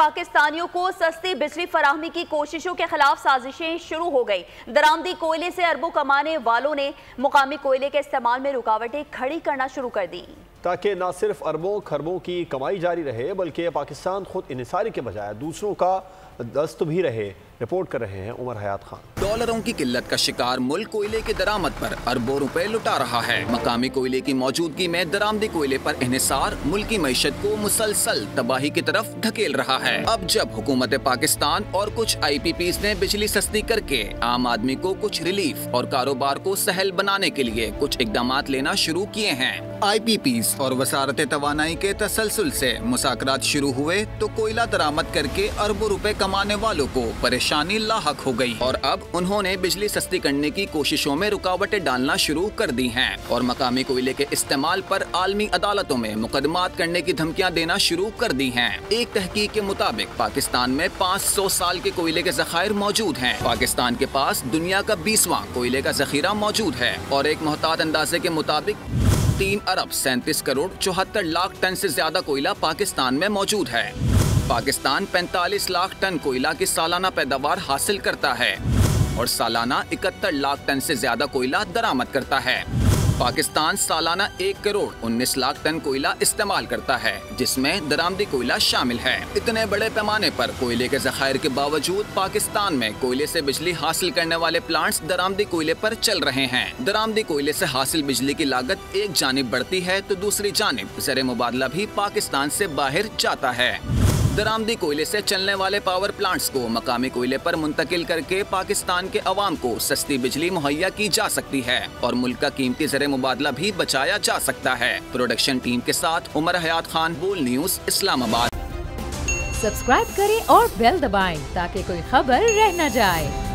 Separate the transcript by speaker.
Speaker 1: पाकिस्तानियों को सस्ती बिजली फराहमी की कोशिशों के खिलाफ साजिशें शुरू हो गई। दरामदी कोयले से अरबों कमाने वालों ने मुकामी कोयले के इस्तेमाल में रुकावटें खड़ी करना शुरू कर दी,
Speaker 2: ताकि न सिर्फ अरबों खरबों की कमाई जारी रहे बल्कि पाकिस्तान खुद इंहिसारी के बजाय दूसरों का दस्त भी रहे। रिपोर्ट कर रहे हैं उमर हयात खान।
Speaker 3: डॉलरों की किल्लत का शिकार मुल्क कोयले के दरामद पर अरबों रुपए लुटा रहा है। मकामी कोयले की मौजूदगी में दरामदी कोयले पर इन्हिसार मुल्क की मईशत को मुसलसल तबाही की तरफ धकेल रहा है। अब जब हुकूमत पाकिस्तान और कुछ IPPs ने बिजली सस्ती करके आम आदमी को कुछ रिलीफ और कारोबार को सहल बनाने के लिए कुछ इकदाम लेना शुरू किए हैं। IPPs और वसारत तवानाई के तसलसल से मुज़ाकरात शुरू हुए तो कोयला दरामद करके अरबों रुपए कमाने वालों को परेशानी लाहक हो गई और अब उन्होंने बिजली सस्ती करने की कोशिशों में रुकावटें डालना शुरू कर दी हैं और मकामी कोयले के इस्तेमाल पर आलमी अदालतों में मुकदमात करने की धमकियां देना शुरू कर दी हैं। एक तहकीक के मुताबिक पाकिस्तान में 500 साल के कोयले के ज़खायर मौजूद हैं। पाकिस्तान के पास दुनिया का 20वां कोयले का ज़खीरा मौजूद है और एक मुहतात अंदाजे के मुताबिक 3 अरब 37 करोड़ 74 लाख टन से ज्यादा कोयला पाकिस्तान में मौजूद है। पाकिस्तान 45 लाख टन कोयला की सालाना पैदावार हासिल करता है और सालाना 71 लाख टन से ज्यादा कोयला दरामद करता है। पाकिस्तान सालाना 1 करोड़ 19 लाख टन कोयला इस्तेमाल करता है, जिसमें दरामदी कोयला शामिल है। इतने बड़े पैमाने पर कोयले के ज़खायर के बावजूद पाकिस्तान में कोयले से बिजली हासिल करने वाले प्लांट्स दरामदी कोयले पर चल रहे हैं। दरामदी कोयले से हासिल बिजली की लागत एक जानिब बढ़ती है तो दूसरी जानिब ज़र मुबादला भी पाकिस्तान से बाहर जाता है। दरामदी कोयले से चलने वाले पावर प्लांट्स को मकामी कोयले पर मुंतकिल करके पाकिस्तान के अवाम को सस्ती बिजली मुहैया की जा सकती है और मुल्क का कीमती ज़र मुबादला भी बचाया जा सकता है। प्रोडक्शन टीम के साथ उमर हयात खान, बोल न्यूज़, इस्लामाबाद।
Speaker 4: सब्सक्राइब करें और बेल दबाएं ताकि कोई खबर रह न जाए।